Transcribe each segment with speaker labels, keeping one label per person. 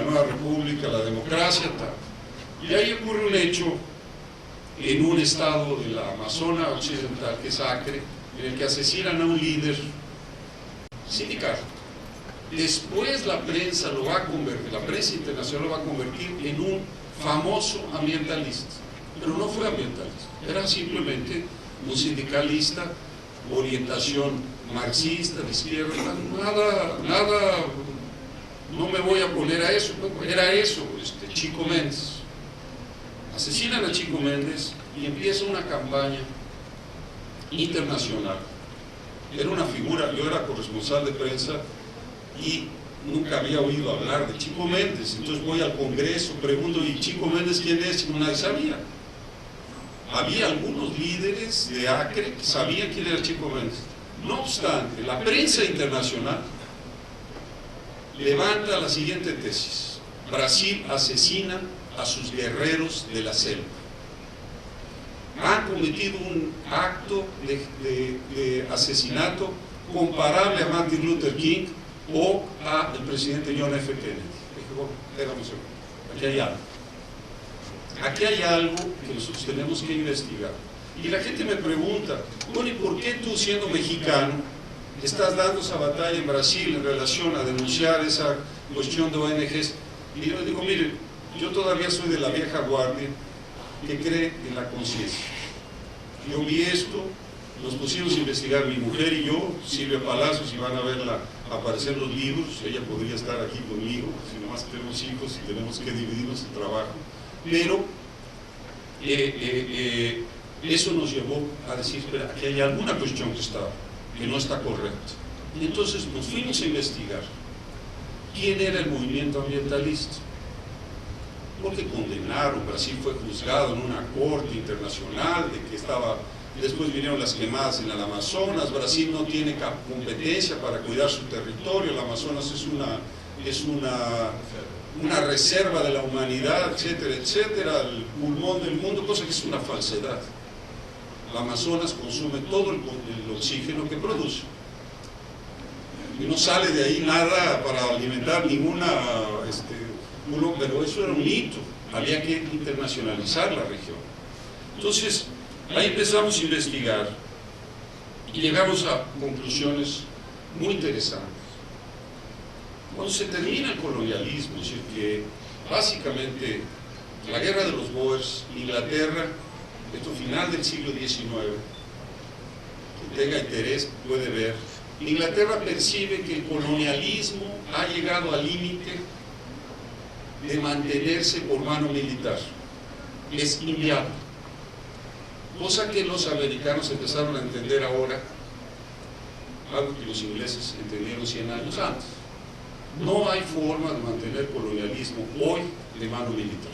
Speaker 1: la nueva república, la democracia, tal. Y ahí ocurre un hecho en un estado de la Amazona occidental, que es Acre, en el que asesinan a un líder sindical. Después la prensa lo va a convertir, la prensa internacional lo va a convertir en un famoso ambientalista, pero no fue ambientalista, era simplemente un sindicalista, orientación marxista, de izquierda, nada, no me voy a poner a eso, era eso, Chico Méndez. Asesinan a Chico Méndez y empieza una campaña internacional. Era una figura, yo era corresponsal de prensa y nunca había oído hablar de Chico Méndez. Entonces voy al Congreso, pregunto, ¿y Chico Méndez quién es? Y nadie sabía. Había algunos líderes de Acre que sabían quién era Chico Méndez. No obstante, la prensa internacional levanta la siguiente tesis: Brasil asesina a sus guerreros de la selva. Han cometido un acto de asesinato comparable a Martin Luther King o al presidente John F. Kennedy. Dije, bueno, déjame un segundo, aquí hay algo. Aquí hay algo que nosotros tenemos que investigar. Y la gente me pregunta, bueno, ¿y por qué tú, siendo mexicano, estás dando esa batalla en Brasil en relación a denunciar esa cuestión de ONGs? Y yo digo, mire, yo todavía soy de la vieja guardia que cree en la conciencia. Yo vi esto, nos pusimos a investigar, mi mujer y yo, Silvia Palacios, y van a verla aparecer los libros, ella podría estar aquí conmigo, si nomás tenemos hijos y tenemos que dividirnos el trabajo, pero eso nos llevó a decir, espera, aquí hay alguna cuestión que no está correcta. Y entonces nos fuimos a investigar quién era el movimiento ambientalista, porque condenaron, Brasil fue juzgado en una corte internacional de que estaba, después vinieron las quemadas en el Amazonas, Brasil no tiene competencia para cuidar su territorio, el Amazonas es una reserva de la humanidad, etcétera, etcétera, el pulmón del mundo, cosa que es una falsedad. El Amazonas consume todo el oxígeno que produce y no sale de ahí nada para alimentar ninguna pero eso era un hito, había que internacionalizar la región. Entonces ahí empezamos a investigar y llegamos a conclusiones muy interesantes. Cuando se termina el colonialismo, es decir, que básicamente la guerra de los Boers, Inglaterra, esto final del siglo XIX, que tenga interés puede ver, Inglaterra percibe que el colonialismo ha llegado al límite de mantenerse por mano militar, es inviable, cosa que los americanos empezaron a entender ahora, algo que los ingleses entendieron 100 años antes. No hay forma de mantener colonialismo hoy de mano militar.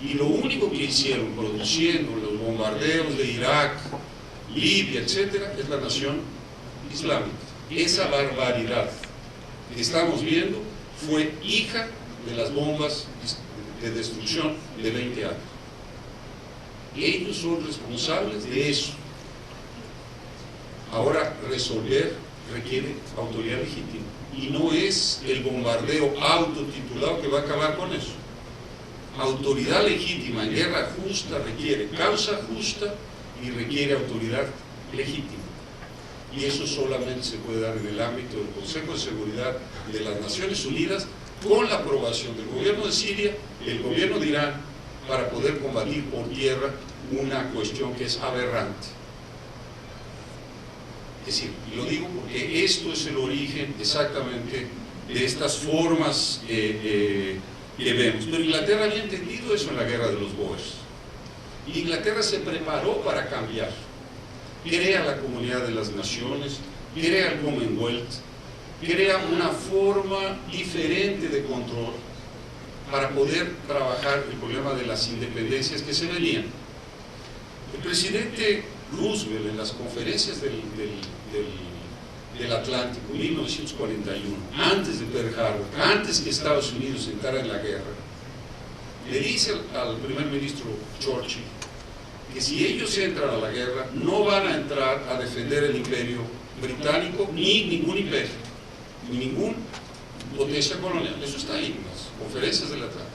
Speaker 1: Y lo único que hicieron, produciendo los bombardeos de Irak, Libia, etcétera, es la nación islámica. Esa barbaridad que estamos viendo fue hija de las bombas de destrucción de 20 años. Y ellos son responsables de eso. Ahora, resolver requiere autoridad legítima. Y no es el bombardeo autotitulado que va a acabar con eso. Autoridad legítima en guerra justa requiere causa justa y requiere autoridad legítima. Y eso solamente se puede dar en el ámbito del Consejo de Seguridad de las Naciones Unidas, con la aprobación del gobierno de Siria y el gobierno de Irán, para poder combatir por tierra una cuestión que es aberrante. Es decir, y lo digo porque esto es el origen exactamente de estas formas que vemos. Pero Inglaterra había entendido eso en la guerra de los Boers. Y Inglaterra se preparó para cambiar. Crea la Comunidad de las Naciones, crea el Commonwealth, crea una forma diferente de control para poder trabajar el problema de las independencias que se venían. El presidente Roosevelt, en las conferencias del Atlántico, en 1941, antes de Pearl Harbor, antes que Estados Unidos entrara en la guerra, le dice al primer ministro Churchill que si ellos entran a la guerra, no van a entrar a defender el imperio británico, ni ningún imperio, ni potencia colonial. Eso está ahí en las conferencias del Atlántico.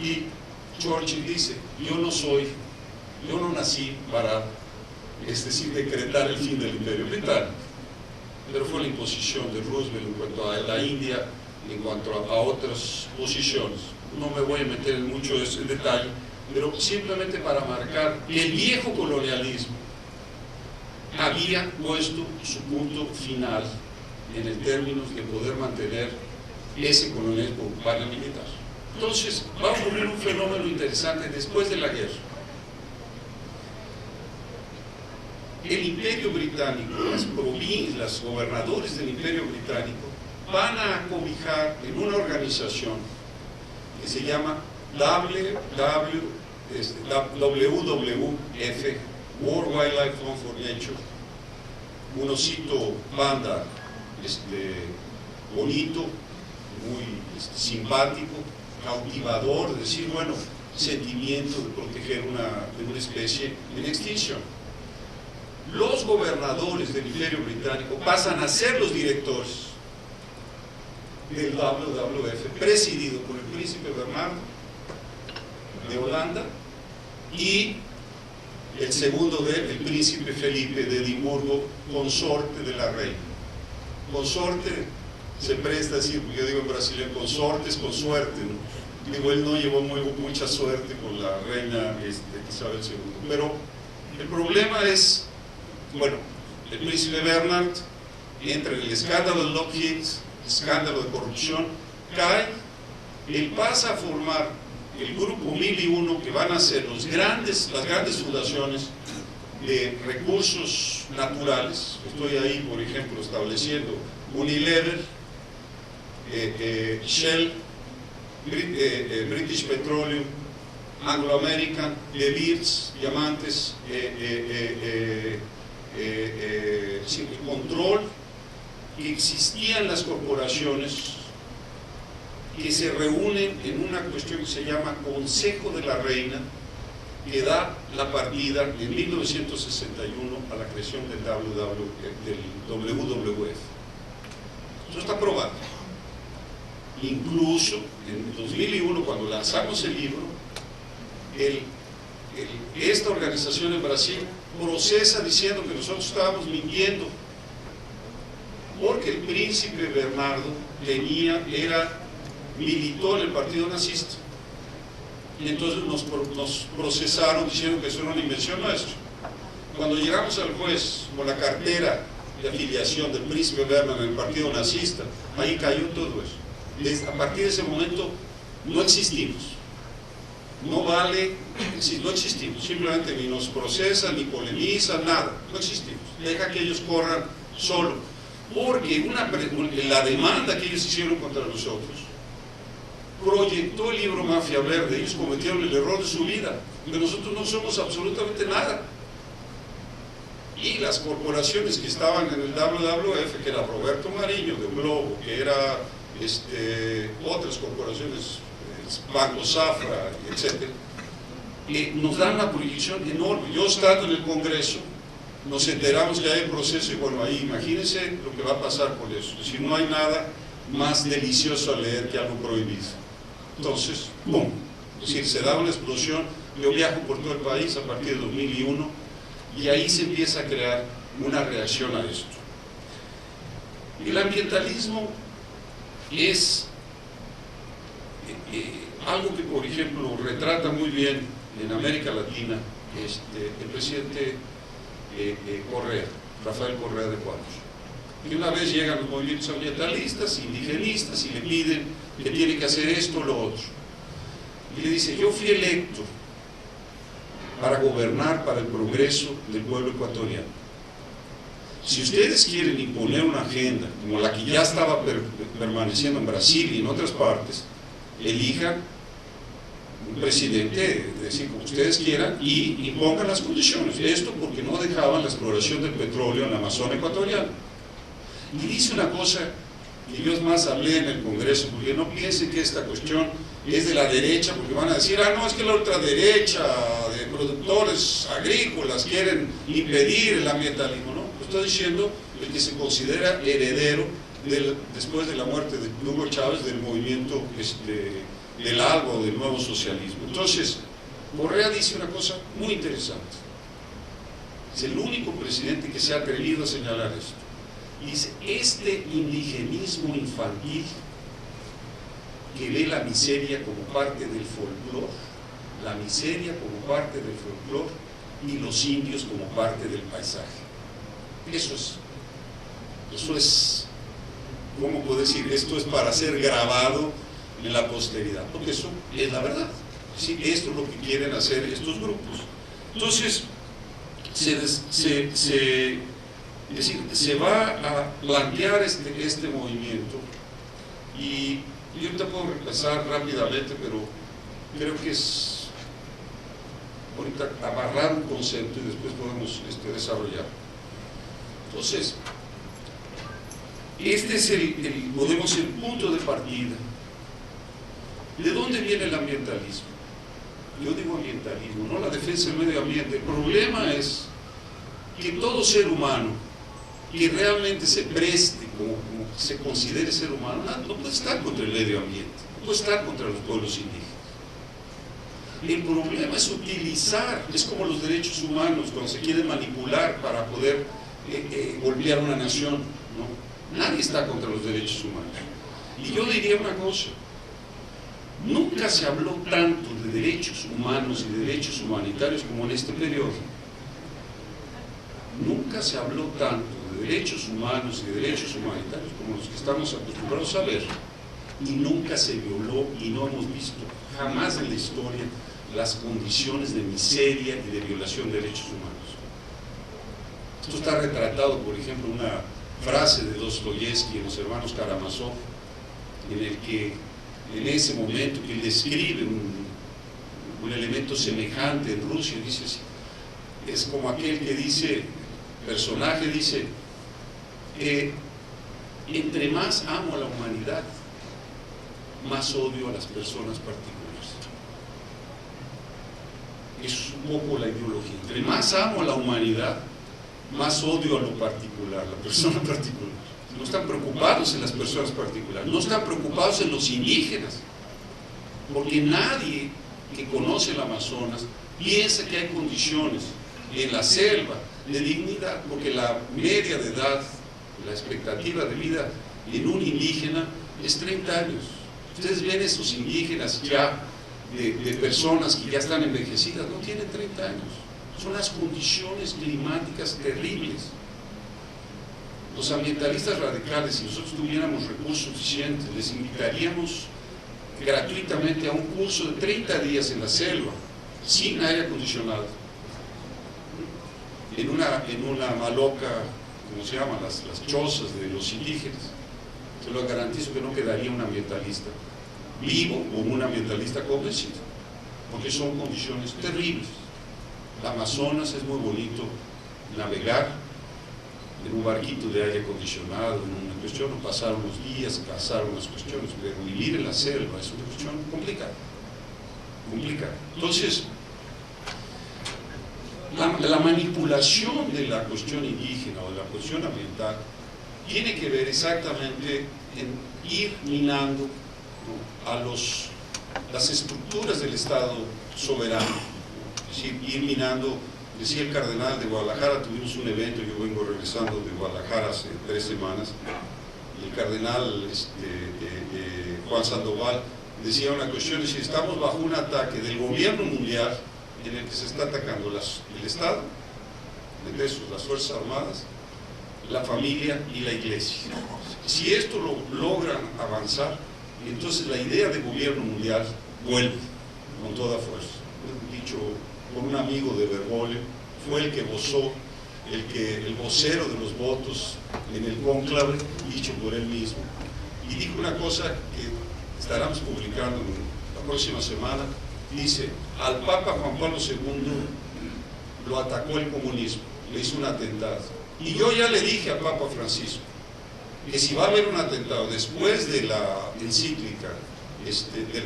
Speaker 1: Y Churchill dice, yo no nací para, es decir, decretar el fin del Imperio Británico, pero fue la imposición de Roosevelt en cuanto a la India, en cuanto a otras posiciones. No me voy a meter en mucho ese detalle, pero simplemente para marcar que el viejo colonialismo había puesto su punto final en el términos de poder mantener ese colonialismo urbano militar. Entonces va a ocurrir un fenómeno interesante después de la guerra. El Imperio Británico, las provincias, los gobernadores del Imperio Británico van a cobijar en una organización que se llama WWF, World Wildlife Fund for Nature, un osito panda bonito, muy simpático, cautivador, es decir, bueno, sentimiento de proteger una especie en extinción. Los gobernadores del Imperio Británico pasan a ser los directores del WWF, presidido por el príncipe Bernardo de Holanda y el segundo el príncipe Felipe de Edimburgo, consorte de la reina. Consorte se presta a decir, porque yo digo en brasileño, consorte es con suerte, ¿no? Digo, él no llevó mucha suerte con la reina Isabel II, pero el problema es, bueno, el príncipe Bernard entra en el escándalo de Lockheed, escándalo de corrupción, cae, él pasa a formar el grupo 1001, que van a ser las grandes fundaciones de recursos naturales. Estoy ahí, por ejemplo, estableciendo Unilever, Shell, British Petroleum, Anglo American, De Beers, Diamantes, control que existían las corporaciones que se reúnen en una cuestión que se llama Consejo de la Reina, que da la partida en 1961 a la creación del WWF. Eso está probado. Incluso en 2001, cuando lanzamos el libro, esta organización en Brasil procesa diciendo que nosotros estábamos mintiendo, porque el príncipe Bernardo militó en el partido nazista, y entonces nos procesaron diciendo que eso era una invención nuestra. Cuando llegamos al juez con la cartera de afiliación del príncipe Bernardo en el partido nazista, ahí cayó todo eso. A partir de ese momento no existimos, no vale, no existimos, simplemente ni nos procesan, ni polemizan, nada, no existimos, deja que ellos corran solo, porque la demanda que ellos hicieron contra nosotros proyectó el libro Mafia Verde. Ellos cometieron el error de su vida, porque nosotros no somos absolutamente nada. Y las corporaciones que estaban en el WWF, que era Roberto Mariño de Globo, que era otras corporaciones, Banco Safra, etc., nos dan una proyección enorme. Yo estando en el Congreso, nos enteramos que hay un proceso, y bueno, ahí imagínense lo que va a pasar con eso. Es decir, no hay nada más delicioso a leer que algo prohibido. Entonces, ¡pum! Es decir, se da una explosión. Yo viajo por todo el país a partir de 2001, y ahí se empieza a crear una reacción a esto. El ambientalismo es algo que, por ejemplo, retrata muy bien en América Latina el presidente Correa, Rafael Correa de Cuadros. Y una vez llegan los movimientos ambientalistas, indigenistas, y le piden que tiene que hacer esto o lo otro. Y le dice, yo fui electo para gobernar para el progreso del pueblo ecuatoriano. Si ustedes quieren imponer una agenda como la que ya estaba permaneciendo en Brasil y en otras partes, elijan un presidente, decir, como ustedes quieran, y impongan las condiciones. Esto porque no dejaban la exploración del petróleo en la Amazonía ecuatoriana. Y dice una cosa que yo más hablé en el Congreso, porque no piensen que esta cuestión es de la derecha, porque van a decir, no, es que la ultraderecha de productores agrícolas quieren impedir el ambientalismo. No, lo está diciendo el que se considera heredero después de la muerte de Hugo Chávez, del movimiento del ALBA o del nuevo socialismo. Entonces, Correa dice una cosa muy interesante. Es el único presidente que se ha atrevido a señalar esto. Dice, este indigenismo infantil que ve la miseria como parte del folclore, la miseria como parte del folclore y los indios como parte del paisaje. Eso es, ¿cómo puedo decir? Esto es para ser grabado en la posteridad, porque eso es la verdad. ¿Sí? Esto es lo que quieren hacer estos grupos. Entonces, se va a plantear este movimiento, y yo te puedo repasar rápidamente, pero creo que es ahorita agarrar un concepto y después podemos desarrollar. Entonces, este es el punto de partida. ¿De dónde viene el ambientalismo? Yo digo ambientalismo, no la defensa del medio ambiente. El problema es que todo ser humano que realmente se preste, como se considere ser humano, no puede estar contra el medio ambiente, no puede estar contra los pueblos indígenas. El problema es utilizar, es como los derechos humanos cuando se quieren manipular para poder golpear una nación, ¿no? Nadie está contra los derechos humanos. Y yo diría una cosa, nunca se habló tanto de derechos humanos y de derechos humanitarios como en este periodo. Nunca se habló tanto de derechos humanos y de derechos humanitarios como los que estamos acostumbrados a ver, y nunca se violó, y no hemos visto jamás en la historia las condiciones de miseria y de violación de derechos humanos. Esto está retratado, por ejemplo, en una frase de Dostoyevsky en Los Hermanos Karamazov, en el que en ese momento que él describe un elemento semejante en Rusia, dice así, es como aquel que dice, personaje dice, entre más amo a la humanidad, más odio a las personas particulares. Es un poco la ideología. Entre más amo a la humanidad, más odio a lo particular, la persona particular. No están preocupados en las personas particulares, no están preocupados en los indígenas, porque nadie que conoce el Amazonas piensa que hay condiciones en la selva de dignidad, porque la media de edad, la expectativa de vida en un indígena es 30 años. Ustedes ven esos indígenas ya de personas que ya están envejecidas, no tienen 30 años. Son las condiciones climáticas terribles. Los ambientalistas radicales, si nosotros tuviéramos recursos suficientes, les invitaríamos gratuitamente a un curso de 30 días en la selva, sin aire acondicionado, en una maloca, como se llaman, las chozas de los indígenas. Se lo garantizo que no quedaría un ambientalista vivo o un ambientalista convencido, porque son condiciones terribles. El Amazonas es muy bonito navegar en un barquito de aire acondicionado, en una cuestión, pasar unos días, cazar unas cuestiones, pero vivir en la selva es una cuestión complicada. Entonces, la manipulación de la cuestión indígena o de la cuestión ambiental tiene que ver exactamente en ir minando, ¿no?, a las estructuras del Estado soberano, ¿no? Es decir, ir minando. Decía el cardenal de Guadalajara, tuvimos un evento, yo vengo regresando de Guadalajara hace 3 semanas, y el cardenal Juan Sandoval decía una cuestión, decía, estamos bajo un ataque del gobierno mundial en el que se está atacando el Estado, las Fuerzas Armadas, la familia y la Iglesia. Si esto lo logran avanzar, entonces la idea de gobierno mundial vuelve con toda fuerza. Dicho por un amigo de Bergoglio, fue el que vozó, el vocero de los votos en el cónclave, dicho por él mismo, y dijo una cosa que estaremos publicando la próxima semana. Dice, al Papa Juan Pablo II lo atacó el comunismo, le hizo un atentado, y yo ya le dije al Papa Francisco que si va a haber un atentado después de la encíclica,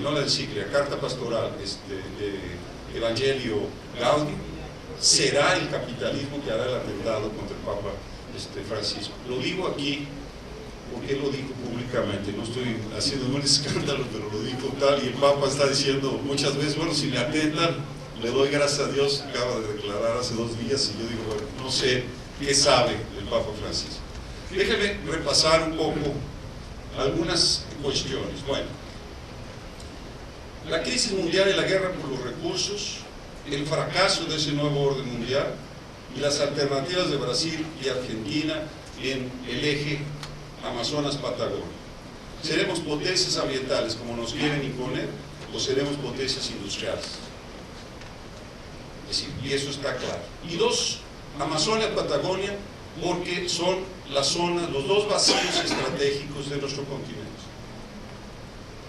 Speaker 1: no la encíclica, carta pastoral, de Evangelio Gaudium, será el capitalismo que hará el atentado contra el Papa Francisco. Lo digo aquí porque lo dijo públicamente, no estoy haciendo un escándalo, pero lo dijo tal, y el Papa está diciendo muchas veces, bueno, si me atentan, le doy gracias a Dios, acaba de declarar hace 2 días, y yo digo, bueno, no sé qué sabe el Papa Francisco. Déjenme repasar un poco algunas cuestiones. Bueno, la crisis mundial y la guerra por los recursos, el fracaso de ese nuevo orden mundial y las alternativas de Brasil y Argentina en el eje Amazonas-Patagonia. ¿Seremos potencias ambientales como nos quieren imponer o seremos potencias industriales? Es decir, y eso está claro. Y 2, Amazonia-Patagonia, porque son las zonas, los 2 vacíos estratégicos de nuestro continente.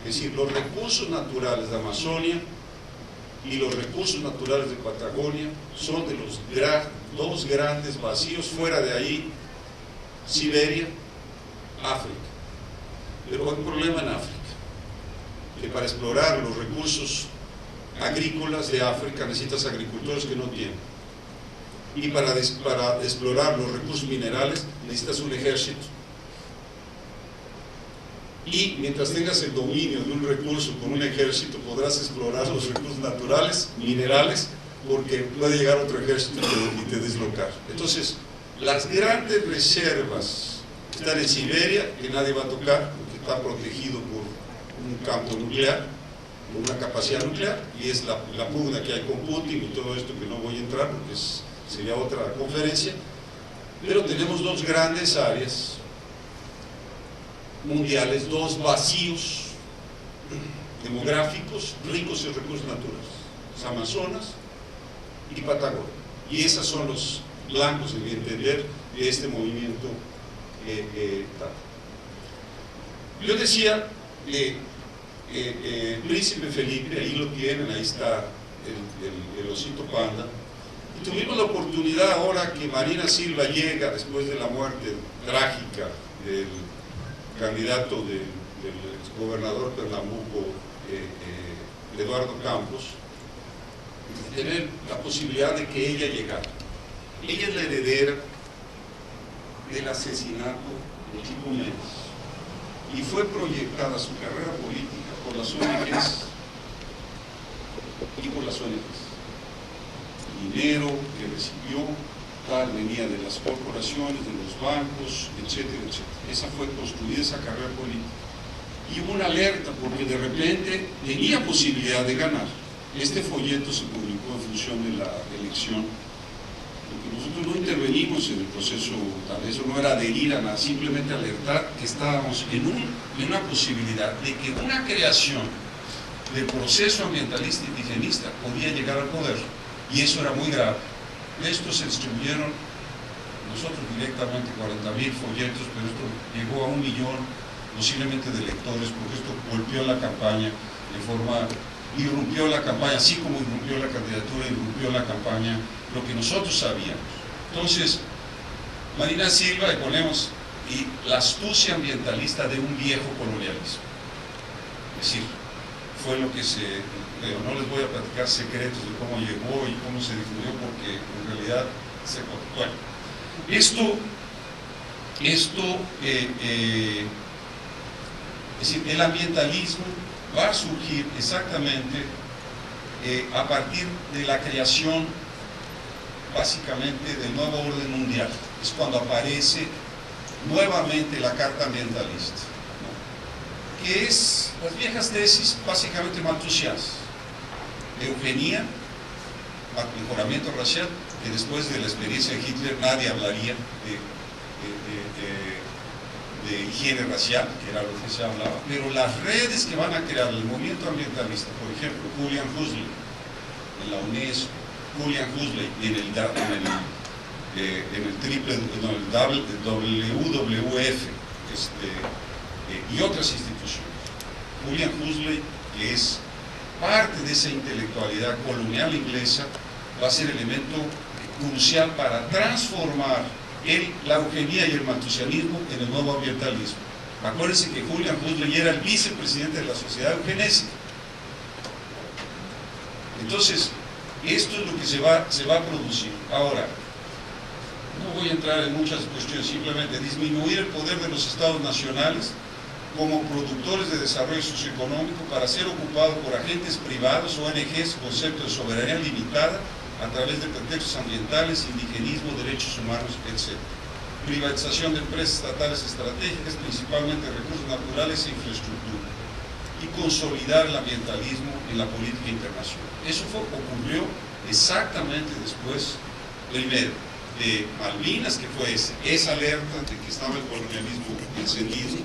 Speaker 1: Es decir, los recursos naturales de Amazonia y los recursos naturales de Patagonia son de los 2 grandes vacíos. Fuera de ahí, Siberia, África. Pero hay un problema en África, que para explorar los recursos agrícolas de África necesitas agricultores que no tienen, y para explorar los recursos minerales necesitas un ejército, y mientras tengas el dominio de un recurso con un ejército podrás explorar los recursos naturales, minerales, porque puede llegar otro ejército y te deslocar. Entonces, las grandes reservas están en Siberia, que nadie va a tocar, porque está protegido por un campo nuclear, por una capacidad nuclear, y es la pugna que hay con Putin y todo esto, que no voy a entrar porque sería otra conferencia. Pero tenemos 2 grandes áreas mundiales, 2 vacíos demográficos ricos en recursos naturales: Amazonas y Patagonia. Y esos son los blancos, en mi entender, de este movimiento. Yo decía, Príncipe Felipe, ahí lo tienen, ahí está el osito panda, y tuvimos la oportunidad ahora que Marina Silva llega después de la muerte trágica del candidato del gobernador Pernambuco, Eduardo Campos, tener la posibilidad de que ella llegara. Ella es la heredera del asesinato de Chico Méndez y fue proyectada su carrera política por las ONGs y por las ONGs. El dinero que recibió tal venía de las corporaciones, de los bancos, etcétera, etcétera. Esa fue construida, esa carrera política. Y hubo una alerta porque de repente tenía posibilidad de ganar. Este folleto se publicó en función de la elección, porque nosotros no intervenimos en el proceso, tal vez eso no era adherir a nada, simplemente alertar que estábamos en una posibilidad de que una creación del proceso ambientalista indigenista podía llegar al poder, y eso era muy grave. De esto se distribuyeron nosotros directamente 40.000 folletos, pero esto llegó a 1 millón posiblemente de lectores, porque esto golpeó la campaña de forma, irrumpió la campaña, así como irrumpió la candidatura, irrumpió la campaña, lo que nosotros sabíamos. Entonces, Marina Silva, y ponemos, y la astucia ambientalista de un viejo colonialismo. Es decir, fue lo que pero no les voy a platicar secretos de cómo llegó y cómo se difundió, porque en realidad bueno, es decir, el ambientalismo va a surgir exactamente a partir de la creación básicamente del nuevo orden mundial. Es cuando aparece nuevamente la Carta Ambientalista, ¿no? Que es las viejas tesis básicamente malthusianas: eugenia, mejoramiento racial, que después de la experiencia de Hitler nadie hablaría de higiene racial, que era lo que se hablaba, pero las redes que van a crear el movimiento ambientalista, por ejemplo, Julian Huxley en la UNESCO, Julian Huxley en el WWF y otras instituciones. Julian Huxley, que es parte de esa intelectualidad colonial inglesa, va a ser elemento crucial para transformar la eugenia y el malthusianismo en el nuevo ambientalismo. Acuérdense que Julian Huxley era el vicepresidente de la Sociedad Eugenésica. Entonces, esto es lo que se va a producir. Ahora, No voy a entrar en muchas cuestiones, simplemente disminuir el poder de los estados nacionales como productores de desarrollo socioeconómico para ser ocupado por agentes privados, ONGs, concepto de soberanía limitada a través de pretextos ambientales, indigenismo, derechos humanos, etc. Privatización de empresas estatales estratégicas, principalmente recursos naturales e infraestructura, y consolidar el ambientalismo en la política internacional. Eso ocurrió exactamente después, primero, de Malvinas, que fue esa alerta de que estaba el colonialismo encendido,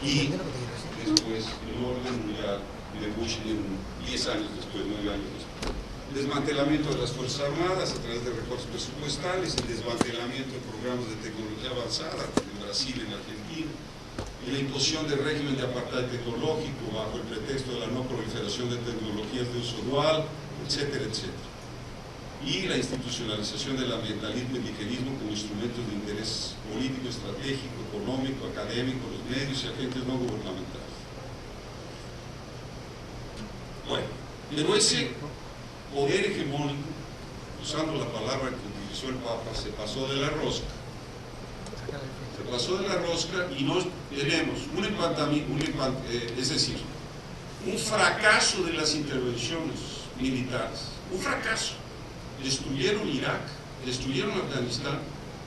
Speaker 1: y después el orden mundial de Bush 10 años después, 9 años después. Desmantelamiento de las Fuerzas Armadas a través de recortes presupuestales, el desmantelamiento de programas de tecnología avanzada en Brasil, en Argentina, y la imposición del régimen de apartheid tecnológico bajo el pretexto de la no proliferación de tecnologías de uso dual, etcétera, etcétera. Y la institucionalización del ambientalismo y indigenismo como instrumentos de interés político, estratégico, económico, académico, los medios y agentes no gubernamentales. Bueno, pero ese poder hegemónico, usando la palabra que utilizó el Papa, se pasó de la rosca. Se pasó de la rosca y nos tenemos es decir, un fracaso de las intervenciones militares, un fracaso. Destruyeron Irak, destruyeron Afganistán,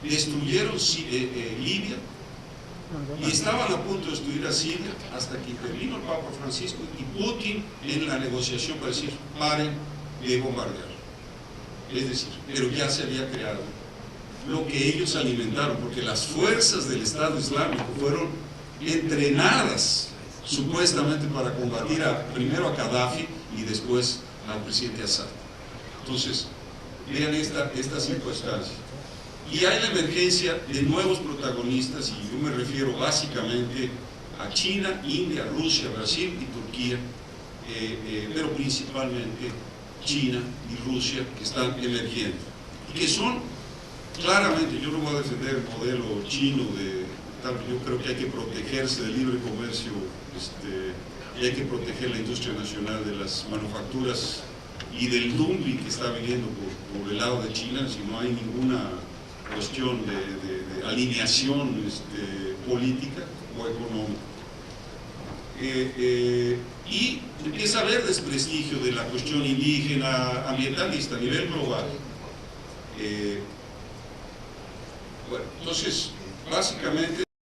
Speaker 1: destruyeron Libia, y estaban a punto de destruir a Siria hasta que intervino el Papa Francisco y Putin en la negociación para decir, paren de bombardear. Es decir, pero ya se había creado lo que ellos alimentaron, porque las fuerzas del Estado Islámico fueron entrenadas supuestamente para combatir primero a Gaddafi y después al presidente Assad. Entonces, vean esta circunstancia. Y hay la emergencia de nuevos protagonistas, y yo me refiero básicamente a China, India, Rusia, Brasil y Turquía, pero principalmente China y Rusia, que están emergiendo. Y que son, claramente, yo no voy a defender el modelo chino, yo creo que hay que protegerse del libre comercio, y hay que proteger la industria nacional de las manufacturas y del dumping que está viniendo por el lado de China, si no hay ninguna cuestión de alineación política o económica. Y empieza a haber desprestigio de la cuestión indígena ambientalista a nivel global. Bueno, entonces, básicamente